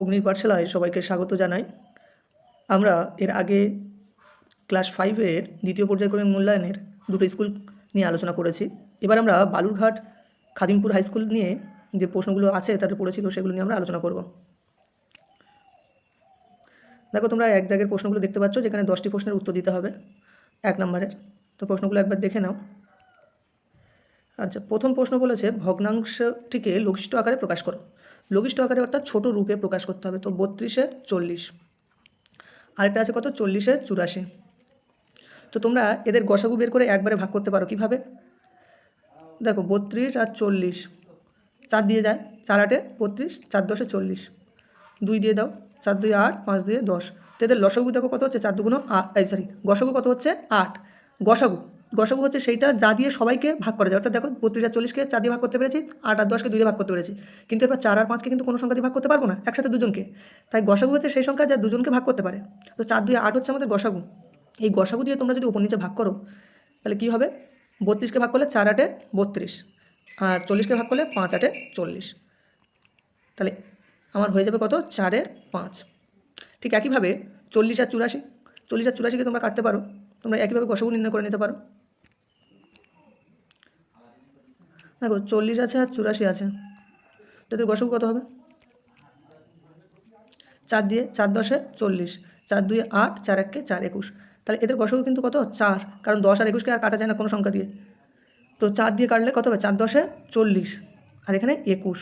অগ্নির পাঠশালায় সবাইকে স্বাগত জানাই। আমরা এর আগে ক্লাস 5-এর দ্বিতীয় পর্যায়ক্রমিক মূল্যায়নের দুটো স্কুল নিয়ে আলোচনা করেছি। এবার আমরা বালুরঘাট খাদিমপুর হাই স্কুল নিয়ে যে প্রশ্নগুলো আছে তাতে পড়েছিল সেগুলো নিয়ে আমরা আলোচনা করব। দেখো, তোমরা এক দাগের প্রশ্নগুলো দেখতে পাচ্ছ, যেখানে 10টি প্রশ্নের উত্তর দিতে হবে 1 নম্বরের। তো প্রশ্নগুলো একবার দেখে নাও। আচ্ছা, প্রথম প্রশ্ন বলেছে ভগ্নাংশটিকে লঘিষ্ঠ আকারে প্রকাশ করো। লঘিষ্ঠ আকারে অর্থাৎ ছোট রূপে প্রকাশ করতে হবে। তো 32-এর 40, আরেকটা আছে কত 40-এর 84। তো তোমরা এদের গসাগু বের করে একবারে ভাগ করতে পারো। কীভাবে? দেখো, 32 আর 40 4 দিয়ে যায়, 4 8 32, 4 10 40, 2 দিয়ে দাও, 4 2 8, 5 2 10। তো এদের লসাগু দেখো কত হচ্ছে, 4 2 8, গসাগু কত হচ্ছে 8। গসাগু হচ্ছে সেইটা যা দিয়ে সবাইকে ভাগ করা যায়। অর্থাৎ দেখো, 32 আর 40-কে 4 দিয়ে ভাগ করতে পেরেছি, 8 আর 10-কে 2 দিয়ে ভাগ করতে পেরেছি। কিন্তু এবার 4 আর 5-কে কিন্তু কোনো সংখ্যা দিয়ে ভাগ করতে পারবো না, একসাথে দুজনকে। তাই গসাগু হচ্ছে সেই সংখ্যা যা দুজনকে ভাগ করতে পারে। তো 4 2 8 হচ্ছে আমাদের গসাগু। এই গসাগু দিয়ে তোমরা যদি উপর নিচে ভাগ করো তাহলে কী হবে, 32-কে ভাগ করলে 4 8 32, আর 40-কে ভাগ করলে 5 8 40। তাহলে আমার হয়ে যাবে কত, 4 এর 5। ঠিক একইভাবে 40 আর 84, 40 আর 84-কে তোমরা কাটতে পারো। তোমরা একইভাবে গসাগু নির্ণয় করে নিতে পারো। দেখো, 40 আছে আর 84 আছে, তাদের গসাগু কত হবে, 4 দিয়ে 4 10 40, 4 2 8, 4 1 4 21। তাহলে এদের গসাগু কিন্তু কত 4, কারণ 10 আর 21-কে আর কাটা যায় না কোনো সংখ্যা দিয়ে। তো 4 দিয়ে কাটলে কত হবে, 4 10 40, আর এখানে 21।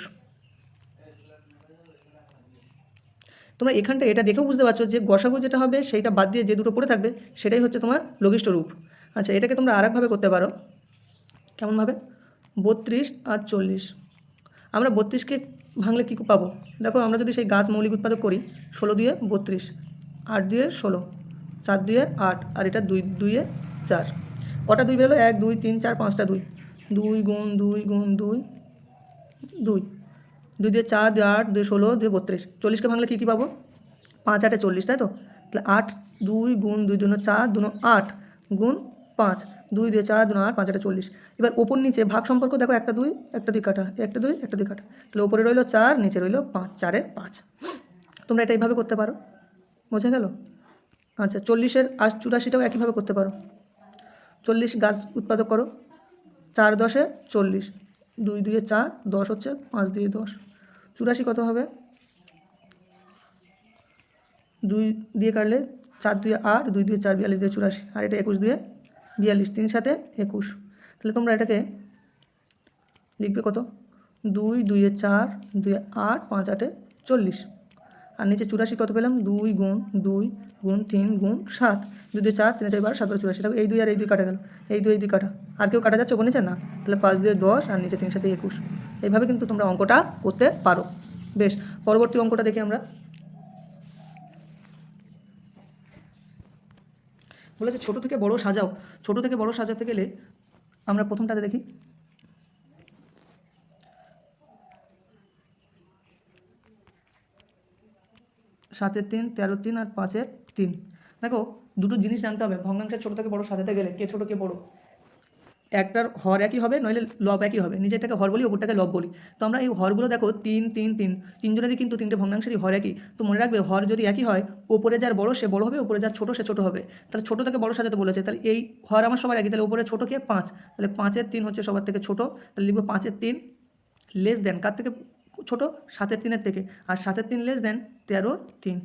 তোমরা এখানটা এটা দেখেও বুঝতে পারছো যে গসাগু যেটা হবে সেইটা বাদ দিয়ে যে দুটো পড়ে থাকবে সেটাই হচ্ছে তোমার লঘিষ্ঠ রূপ। আচ্ছা, এটাকে তোমরা আরেকভাবে করতে পারো। কেমনভাবে, 32 আর 40, আমরা 32-কে ভাঙলে কী পাবো? দেখো, আমরা যদি সেই গাছ মৌলিক উৎপাদক করি, 16 দিয়ে 32, 8 দিয়ে 16, 4 দিয়ে 8, আর এটা 2 2 4। কটা 2 বেরোলো, 1 2 3 4 5টা 2, 2 গুণ 2 গুণ 2 2, 2 দিয়ে 4, 2 8, 2 16, 2 32। 40-কে ভাঙলে কী পাবো, 5 8 40, তাই তো? তাহলে 8 2 গুণ 2 2 4 2 8 গুণ 5, 2 দিয়ে 4 2 8, 5 8 40। এবার ওপর নিচে ভাগ সম্পর্ক দেখো, একটা 2 একটা 2 কাটা, একটা 2 একটা 2 কাটা। তাহলে ওপরে রইলো 4, নিচে রইলো 5, 4 এর 5। তোমরা এটা এইভাবে করতে পারো, বোঝা গেল? আচ্ছা, 40-এর 84-টাও একইভাবে করতে পারো। 40 গাছ উৎপাদক করো, 4 10 40, 2 2 4, 10 হচ্ছে, 5 2 10। 84 কত হবে, 2 দিয়ে কাটলে 4 2 8, 2 2 4 42 দিয়ে 84, আর এটা 21 দিয়ে 42, 3 7 21। তাহলে তোমরা এটাকে লিখবে কত, 2 2 4, 2 8, 5 8 40, আর নিচে 84 কত পেলাম, 2 গুণ 2 গুণ 3 গুণ 7, 2 2 4 3 4 12 7 84। দেখো, এই 2 আর এই 2 কাটা গেল, এই 2 এই 2 কাটা, আর কেউ কাটা যাচ্ছে ওপর নিচে না। তাহলে 5 2 10, আর নিচে 3 7 21। এইভাবে কিন্তু তোমরা অঙ্কটা করতে পারো। বেশ, পরবর্তী অঙ্কটা দেখি আমরা। বলেছে ছোট থেকে বড় সাজাও। ছোট থেকে বড় সাজাতে গেলে আমরা প্রথমটাতে দেখি, 7 3, 13 3, আর 5 3। দেখো, দুটো জিনিস জানতে হবে ভগ্নাংশের ছোট থেকে বড় সাজাতে গেলে, কে ছোট কে বড়। একটার হর একই হবে, নইলে লব একই হবে। নিচেরটাকে হর বলি, ওপরটাকে লব বলি। তো আমরা এই হরগুলো দেখো 3 3 3, তিনজনেরই কিন্তু তিনটে ভগ্নাংশেরই হর একই। তো মনে রাখবে, হর যদি একই হয়, ওপরে যার বড় সে বড় হবে, ওপরে যার ছোট সে ছোট হবে। তাহলে ছোট থেকে বড় সাজাতে বলেছে, তাহলে এই হর আমার সবার একই। তাহলে ওপরে ছোট কে 5, তাহলে 5 3 হচ্ছে সবার থেকে ছোট। তাহলে লিখবো 5 3 লেস দেন কার থেকে ছোট, 7 3 থেকে, আর 7 3 লেস দেন 13 3।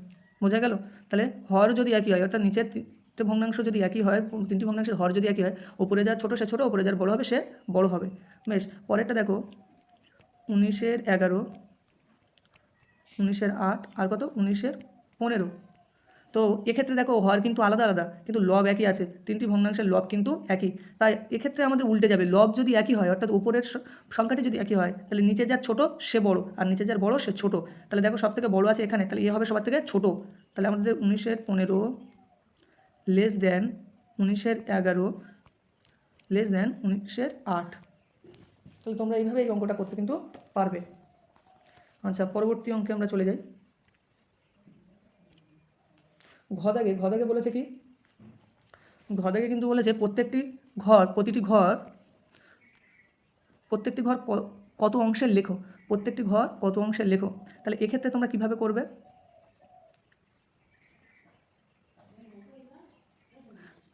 বোঝা গেল? তাহলে হর যদি একই হয়, অর্থাৎ নিচের তিনটে ভগ্নাংশ যদি একই হয়, তিনটি ভগ্নাংশের হর যদি একই হয়, ওপরে যার ছোটো সে ছোটো, ওপরে যার বড় হবে সে বড় হবে। বেশ, পরেরটা দেখো, 19 11, 19 8, আর কত 19 15। তো এক্ষেত্রে দেখো, হর কিন্তু আলাদা আলাদা, কিন্তু লব একই আছে। তিনটি ভগ্নাংশের লব কিন্তু একই। তাই এক্ষেত্রে আমাদের উল্টে যাবে, লব যদি একই হয়, অর্থাৎ উপরের সংখ্যাটি যদি একই হয়, তাহলে নিচে যার ছোট সে বড়, আর নিচে যার বড় সে ছোট। তাহলে দেখো, সব থেকে বড় আছে এখানে, তাহলে এ হবে সবার থেকে ছোট। তাহলে আমাদের 19 15 লেস দেন 19 11 লেস দেন 19 8। তাহলে তোমরা এইভাবে এই অঙ্কটা করতে কিন্তু পারবে। আচ্ছা, পরবর্তী অঙ্কে আমরা চলে যাই। ঘ দাগে বলেছে কি, ঘ দাগে কিন্তু বলেছে প্রতিটি ঘর কত অংশের লেখো। প্রত্যেকটি ঘর কত অংশের লেখো। তাহলে এক্ষেত্রে তোমরা কিভাবে করবে,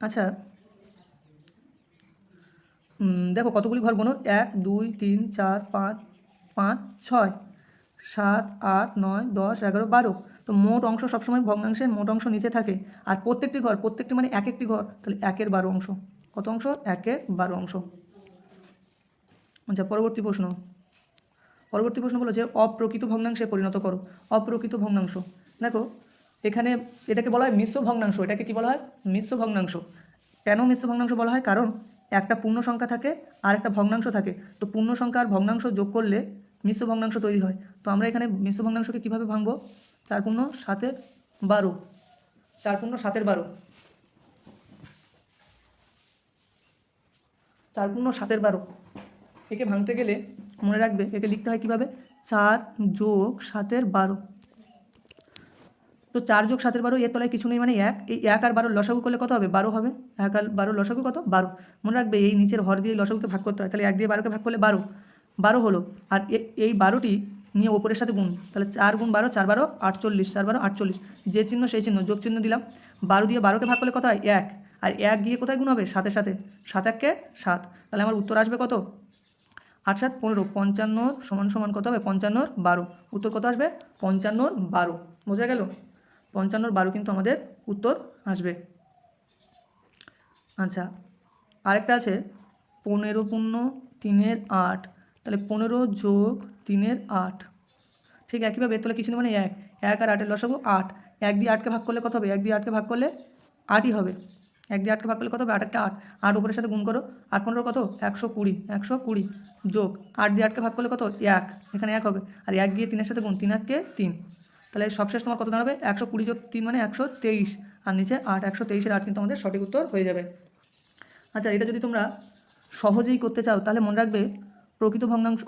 আচ্ছা দেখো কতগুলি ঘর বোনো, 1 2 3 4 5 5 6 7 8 9 10 11 12। তো মোট অংশ সবসময় ভগ্নাংশের মোট অংশ নিচে থাকে, আর প্রত্যেকটি মানে এক একটি ঘর, তাহলে 1 এর 12 অংশ। কত অংশ? 1 এর 12 অংশ। আচ্ছা পরবর্তী প্রশ্ন বলেছে অপ্রকৃত ভগ্নাংশে পরিণত করো। অপ্রকৃত ভগ্নাংশ, দেখো এখানে এটাকে বলা হয় মিশ্র ভগ্নাংশ। এটাকে কি বলা হয়? মিশ্র ভগ্নাংশ। কেন মিশ্র ভগ্নাংশ বলা হয়? কারণ একটা পূর্ণ সংখ্যা থাকে আর একটা ভগ্নাংশ থাকে, তো পূর্ণ সংখ্যা আর ভগ্নাংশ যোগ করলে মিশ্র ভগ্নাংশ তৈরি হয়। তো আমরা এখানে মিশ্র ভগ্নাংশকে কীভাবে ভাঙবো? 4 পূর্ণ 7-এর 12, 4 পূর্ণ 7-এর 12, 4 পূর্ণ 7-এর 12। একে ভাঙতে গেলে মনে রাখবে একে লিখতে হয় কীভাবে? 4 যোগ 7-এর 12। তো 4 যোগ 7-এর 12, এর তলায় কিছু নেই মানে 1। এই 1 আর 12 লসাগু করলে কত হবে? 12 হবে। 1 আর 12 লসাগু কত? 12। মনে রাখবে এই নিচের হর দিয়ে লসাগুকে ভাগ করতে হয়, তাহলে 1 দিয়ে 12কে ভাগ করলে 12 হলো। আর এই 12টি নিয়ে ওপরের সাথে গুণ, তাহলে 4 গুণ 12, 4 12 48, 4 12 48। যে চিহ্ন সেই চিহ্ন, যোগ চিহ্ন দিলাম। 12 দিয়ে 12কে ভাগ করলে কত হয়? 1। আর 1 গিয়ে কোথায় গুণ হবে? 7-এর সাথে। 7 1-কে 7, তাহলে আমার উত্তর আসবে কত? 8 7 15, 55 সমান কত হবে? 55-এর 12। উত্তর কত আসবে? 55-এর 12। বোঝা গেল? 55-এর 12 কিন্তু আমাদের উত্তর আসবে। আচ্ছা আরেকটা আছে 15 পূর্ণ 3-এর 8, তাহলে 15 যোগ 3-এর 8। ঠিক একইভাবে তাহলে কিছু নেই মানে 1। 1 আর 8-এর লসাগু 8। 1 দিয়ে 8কে ভাগ করলে কত হবে? 1 দিয়ে 8কে ভাগ করলে 8ই হবে। 1 দিয়ে 8কে ভাগ করলে কত হবে? 8 একটা 8, 8 উপরের সাথে গুণ করো। 8 15 কত? 120, 120 যোগ 8 দিয়ে 8কে ভাগ করলে কত? 1, এখানে 1 হবে। আর 1 দিয়ে 3-এর সাথে গুণ, 3 1-কে 3, তাহলে সবশেষ তোমার কত দাঁড়াবে? 120 যোগ 3 মানে 123, আর নিচে 8, 123-এর 8 কিন্তু আমাদের সঠিক উত্তর হয়ে যাবে। আচ্ছা এটা যদি তোমরা সহজেই করতে চাও তাহলে মনে রাখবে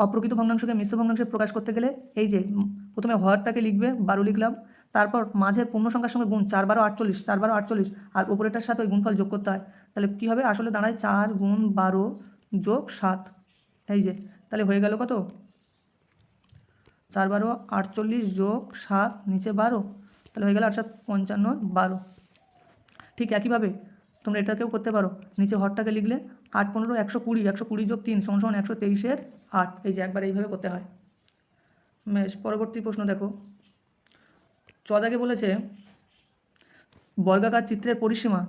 অপ্রকৃত ভগ্নাংশকে মিশ্র ভগ্নাংশে প্রকাশ করতে গেলে এই যে প্রথমে হরটাকে লিখবে, 12 লিখলাম, তারপর মাঝের পূর্ণ সংখ্যার সঙ্গে গুণ, 4 12 48, 4 12 48, আর উপরেটার সাথে ওই গুণফল যোগ করতে হয়। তাহলে কী হবে? আসলে দাঁড়ায় 4 গুণ 12 যোগ 7। এই যে তাহলে হয়ে গেল কত? 4 12 48 যোগ 7, নিচে 12, তাহলে হয়ে গেল 8 7 55 12। ঠিক একইভাবে তোমরা এটাকেও করতে পারো। নিচে হরটাকে লিখলে 8 15 120, 120 যোগ 3 সমান 123-এর 8। এই যে একবার এইভাবে করতে হয়। পরবর্তী প্রশ্ন দেখো, চদাকে বলেছে বর্গাকার চিত্রের পরিসীমা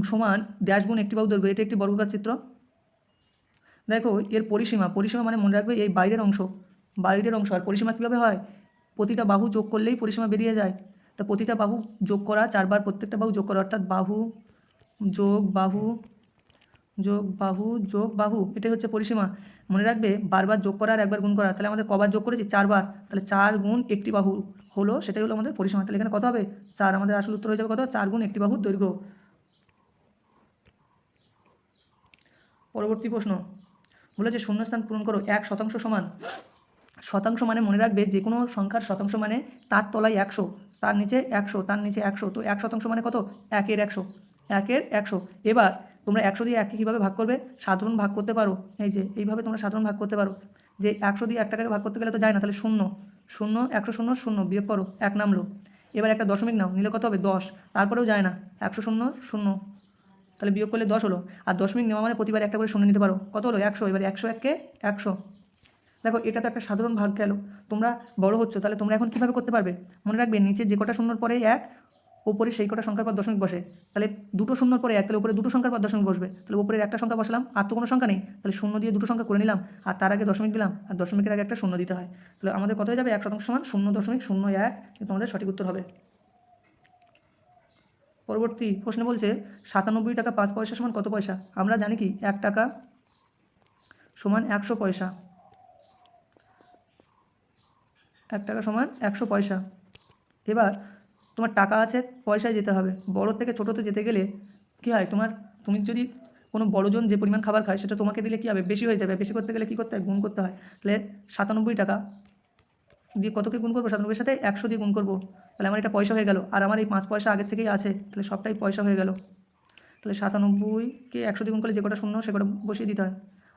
সমান ড্যাশ গুণ একটি বাহু দৈর্ঘ্য। এটা একটি বর্গাকার চিত্র। দেখো এর পরিসীমা মানে মনে রাখবে এই বাইরের অংশ। আর পরিসীমা কীভাবে হয়? প্রতিটা বাহু যোগ করলেই পরিসীমা বেরিয়ে যায়। তো প্রতিটা বাহু যোগ করা, 4 বার প্রত্যেকটা বাহু যোগ করা, অর্থাৎ বাহু যোগ বাহু যোগ বাহু যোগ বাহু, এটাই হচ্ছে পরিসীমা। মনে রাখবে বারবার যোগ করা আর একবার গুণ করা, তাহলে আমাদের কবার যোগ করেছি? 4 বার, তাহলে 4 গুণ একটি বাহু হলো, সেটাই হলো আমাদের পরিসীমা। তাহলে এখানে কত হবে? 4। আমাদের আসল উত্তর হয়ে যাবে কত? 4 গুণ একটি বাহুর দৈর্ঘ্য। পরবর্তী প্রশ্ন বলেছে শূন্যস্থান পূরণ করো। 1% সমান, শতাংশ মানে মনে রাখবে যে কোনো সংখ্যার শতাংশ মানে তার তলায় 100, তার নিচে 100, তার নিচে 100। তো 1% মানে কত? 1 এর 100, 1 এর 100। এবার তোমরা 100 দিয়ে 1কে কীভাবে ভাগ করবে? সাধারণ ভাগ করতে পারো। এই যে এইভাবে তোমরা সাধারণ ভাগ করতে পারো, যে 100 দিয়ে 1 টাকাকে ভাগ করতে গেলে তো যায় না, তাহলে 0 0 100 0 0 বিয়োগ করো, 1 নামলো। এবার একটা দশমিক নাও, নিলে কত হবে? 10, তারপরেও যায় না, 100 0 0, তাহলে বিয়োগ করলে 10 হলো। আর দশমিক নেওয়া মানে প্রতিবার একটা করে শূন্য নিতে পারো। কত হলো? 100। এবার 100 1-কে 100। দেখো এটা তো একটা সাধারণ ভাগ গেল। তোমরা বড় হচ্ছ, তাহলে তোমরা এখন কীভাবে করতে পারবে? মনে রাখবে নিচে যে কটা শূন্যর পরে 1, ওপরে সেই কটা সংখ্যার পর দশমিক বসে। তাহলে দুটো শূন্যর পরে 1, তাহলে উপরে দুটো সংখ্যার পর দশমিক বসবে। তাহলে উপরের একটা সংখ্যা বসালাম, আর তো কোনো সংখ্যা নেই, তাহলে শূন্য দিয়ে দুটো সংখ্যা করে নিলাম, আর তার আগে দশমিক দিলাম, আর দশমিকের আগে একটা শূন্য দিতে হয়। তাহলে আমাদের কত হয়ে যাবে? 1% সমান 0.01, কিন্তু আমাদের সঠিক উত্তর হবে। পরবর্তী প্রশ্নে বলছে 97 টাকা 5 পয়সা সমান কত পয়সা? আমরা জানি কি 1 টাকা সমান 100 পয়সা। 1 টাকা সমান 100 পয়সা। এবার তোমার টাকা আছে, পয়সায় যেতে হবে। বড় থেকে ছোটোতে যেতে গেলে কী হয়? তুমি যদি কোনো বড়জন যে পরিমাণ খাবার খায় সেটা তোমাকে দিলে কী হবে? বেশি হয়ে যাবে। বেশি করতে গেলে কী করতে হয়? গুণ করতে হয়। তাহলে 97 টাকা দিয়ে কতকে গুণ করবো? 97-এর সাথে 100 দিয়ে গুণ করবো, তাহলে আমার এটা পয়সা হয়ে গেল। আর আমার এই 5 পয়সা আগের থেকেই আছে, তাহলে সবটাই পয়সা হয়ে গেল। তাহলে 97-কে 100 দিয়ে গুণ করলে যে কটা শূন্য সে কটা বসিয়ে দিতে হয়।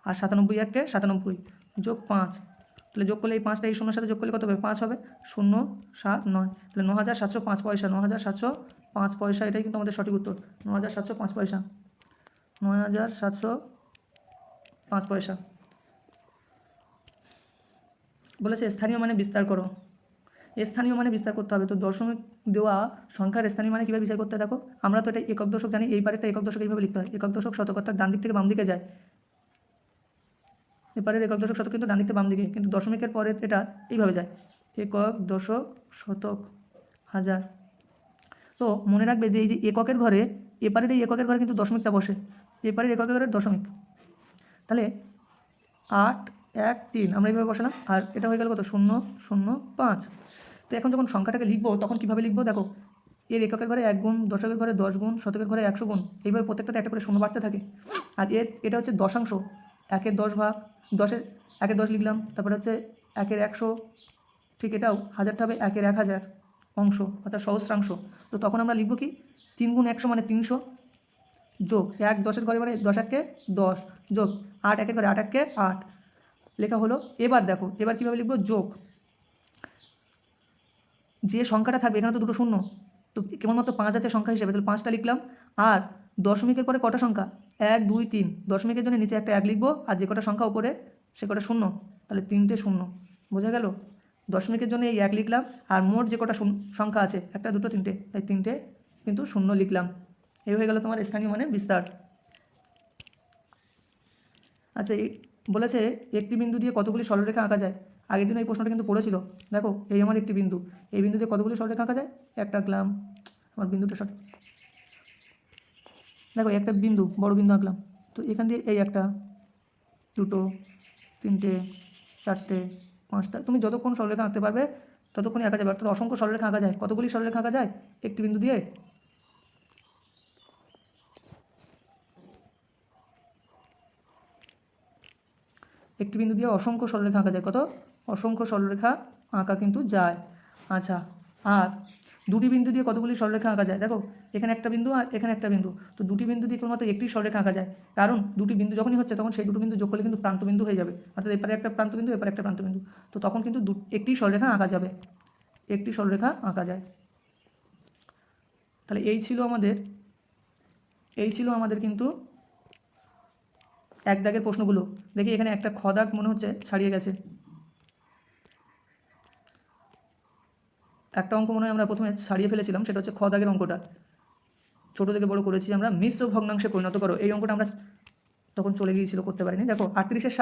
আর 97 1-কে 97 যোগ 5, তাহলে যোগ করলে এই 5টা এই শূন্যর সাথে যোগ করলে কত হবে? 5 হবে। 0 7 9, তাহলে 9705 পয়সা, 9705 পয়সা, এটাই কিন্তু আমাদের সঠিক উত্তর। 9705 পয়সা, 9705 পয়সা। বলেছে স্থানীয় মানে বিস্তার করো। স্থানীয় মানে বিস্তার করতে হবে। তো দশমিক দেওয়া সংখ্যার স্থানীয় মানে কীভাবে বিচার করতে হয় দেখো। আমরা তো এটা একক দশক জানি, এই পারেরটা একক দশক এইভাবে লিখতে হয়। একক দশক শতক অর্থাৎ ডান দিক থেকে বাম দিকে যায়, এপারের একক দশক শতক কিন্তু ডান দিক থেকে বাম দিকে, কিন্তু দশমিকের পরে এটা এইভাবে যায়, একক দশক শতক হাজার। তো মনে রাখবে যে এই যে এককের ঘরে, এপারের এই এককের ঘরে কিন্তু দশমিকটা বসে, এপারের এককের ঘরে দশমিক। তাহলে 8 1 3 আমরা এইভাবে বসালাম, আর এটা হয়ে গেল কত? 0 0 5। তো এখন যখন সংখ্যাটাকে লিখবো তখন কীভাবে লিখবো দেখো, এর এককের ঘরে 1 গুণ, দশকের ঘরে 10 গুণ, শতকের ঘরে 100 গুণ, এইভাবে প্রত্যেকটাতে একটা করে শূন্য বাড়তে থাকে। আর এটা হচ্ছে দশাংশ, 1-এর 10 ভাগ, 1-এর 10 লিখলাম, তারপরে হচ্ছে 1-এর 100, ঠিক এটাও হাজারটা হবে 1-এর 1000 অংশ অর্থাৎ সহস্রাংশ। তো তখন আমরা লিখবো কি, 3 গুণ 100 মানে 300, যোগ 1 10-এর ঘরে মানে 10 1-এ 10, যোগ 8 1-এর ঘরে 8 1-এ 8 লেখা হলো। এবার দেখো এবার কীভাবে লিখবো, যোগ যে সংখ্যাটা থাকবে, এখানে তো দুটো শূন্য, তো কেবলমাত্র 5 আছে সংখ্যা হিসেবে, তাহলে 5টা লিখলাম। আর দশমিকের পরে কটা সংখ্যা? 1 2 3, দশমিকের জন্য নিচে একটা 1 লিখবো, আর যে কটা সংখ্যা উপরে সে কটা শূন্য, তাহলে 3টে শূন্য। বোঝা গেল? দশমিকের জন্য এই 1 লিখলাম, আর মোট যে কটা সংখ্যা আছে 1 2 3টে, তাই 3টে কিন্তু শূন্য লিখলাম। এই হয়ে গেল তোমার স্থানীয় মানে বিস্তার। আচ্ছা, এই বলেছে একটি বিন্দু দিয়ে কতগুলি সরলরেখা আঁকা যায়। আগের দিন এই প্রশ্নটা কিন্তু পড়েছিল। দেখো এই আমার একটি বিন্দু, এই বিন্দু দিয়ে কতগুলি সরলরেখা আঁকা যায়? একটা আঁকলাম, আমার বিন্দুটা সঠিক, দেখো একটা বিন্দু, বড় বিন্দু আঁকলাম। তো এখান দিয়ে এই একটা, দুটো, তিনটে, চারটে, পাঁচটা, তুমি যতক্ষণ সরলরেখা আঁকতে পারবে ততক্ষণই আঁকা যাবে। অর্থাৎ অসংখ্য সরলরেখা আঁকা যায়। কতগুলি সরলরেখা আঁকা যায় একটি বিন্দু দিয়ে? একটি বিন্দু দিয়ে অসংখ্য সরলরেখা আঁকা যায়। কত? অসংখ্য সরলরেখা আঁকা কিন্তু যায়। আচ্ছা, আর দুটি বিন্দু দিয়ে কতগুলি সরলরেখা আঁকা যায়? দেখো এখানে একটা বিন্দু আর এখানে একটা বিন্দু, তো দুটি বিন্দু দিয়ে কেবলমাত্র একটি সরলরেখা আঁকা যায়। কারণ দুটি বিন্দু যখনই হচ্ছে তখন সেই দুটো বিন্দু যোগ করলে কিন্তু প্রান্তবিন্দু হয়ে যাবে। অর্থাৎ এপারে একটা প্রান্তবিন্দু, এপারে একটা প্রান্তবিন্দু, তো তখন কিন্তু একটি সরলরেখা আঁকা যাবে, একটি সরলরেখা আঁকা যায়। তাহলে এই ছিল আমাদের কিন্তু এক দাগের প্রশ্নগুলো। দেখি এখানে একটা খ দাগ মনে হচ্ছে ছাড়িয়ে গেছে। একটা অঙ্ক মনে হয় আমরা প্রথমে ছাড়িয়ে ফেলেছিলাম, সেটা হচ্ছে খ দাগের অঙ্কটা। ছোটো থেকে বড় করেছি আমরা, মিশ্র ভগ্নাংশে পরিণত করো। এই অঙ্কটা আমরা তখন চলে গিয়েছিল, করতে পারিনি। দেখো 38-এর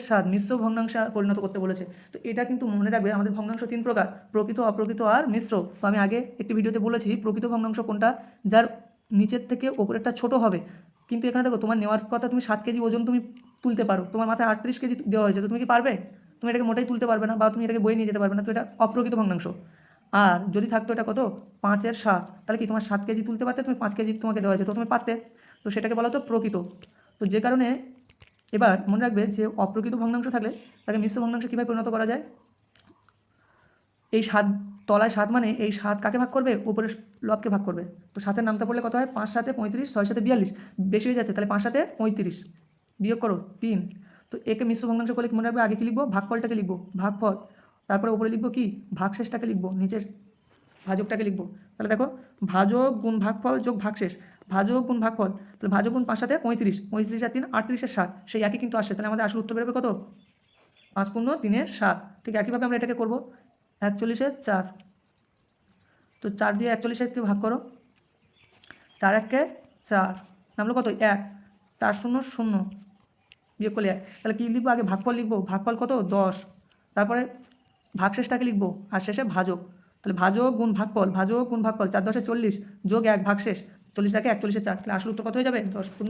7 মিশ্র ভগ্নাংশে পরিণত করতে বলেছে। তো এটা কিন্তু মনে রাখবে, আমাদের ভগ্নাংশ 3 প্রকার, প্রকৃত, অপ্রকৃত আর মিশ্র। তো আমি আগে একটি ভিডিওতে বলেছি প্রকৃত ভগ্নাংশ কোনটা, যার নিচের থেকে ওপরেরটা ছোট হবে। কিন্তু এখানে দেখো তোমার নেওয়ার কথা, তুমি 7 কেজি ওজন তুমি তুলতে পারো, তোমার মাথায় 38 কেজি দেওয়া হয়েছে, তো তুমি কি পারবে? তুমি এটাকে মোটেই তুলতে পারবে না, বা তুমি এটাকে বয়ে নিয়ে যেতে পারবে না, তো এটা অপ্রকৃত ভগ্নাংশ। আর যদি থাকতো এটা কত, 5-এর 7, তাহলে কি তোমার 7 কেজি তুলতে পারতে, তুমি 5 কেজি তোমাকে দেওয়া হয়েছে, তো তুমি পারতে, তো সেটাকে বলা হতো প্রকৃত। তো যে কারণে এবার মনে রাখবে যে অপ্রকৃত ভগ্নাংশ থাকলে তাকে মিশ্র ভগ্নাংশে কীভাবে পরিণত করা যায়। এই 7 তলায় 7 মানে এই 7 কাকে ভাগ করবে? উপরের লবকে ভাগ করবে। তো 7-এর নামটা পড়লে কত হয়? 5 7 35, 6 7 42, বেশি হয়ে যাচ্ছে, তাহলে 5 7 35, বিয়োগ করো 3। তো একে মিশ্র ভগ্নাংশ করলে মনে রাখবে, আগে কী লিখবো? ভাগফলটাকে লিখবো, ভাগফল, তারপরে উপরে লিখবো কি? ভাগশেষটাকে লিখবো, নিচের ভাজকটাকে লিখবো। তাহলে দেখো ভাজক গুণ ভাগফল যোগ ভাগশেষ, ভাজক গুণ ভাগফল, তাহলে ভাজক গুণ 5 7 35, 35 আর 3 38-এর 7, সেই একই কিন্তু আসছে। তাহলে আমাদের আসল উত্তর বেরোবে কত? 5 × 3 = 7। ঠিক একইভাবে আমরা এটাকে করবো 41-এর 4। তো 4 দিয়ে 41-কে ভাগ করো, 4 1-কে 4, নামলো কত? 1, 4 0 0, বিয়োগ করলে 1। তাহলে কী লিখবো? আগে ভাগফল লিখবো, ভাগফল কত? 10, তারপরে ভাগশেষটাকে লিখবো, আর শেষে ভাজক। তাহলে ভাজক গুণ ভাগফল, ভাজক গুণ ভাগফল, 4 10 40, যোগ 1 ভাগশেষ, 40 41-এর 4। তাহলে আসল উত্তর কত হয়ে যাবে? 10 ×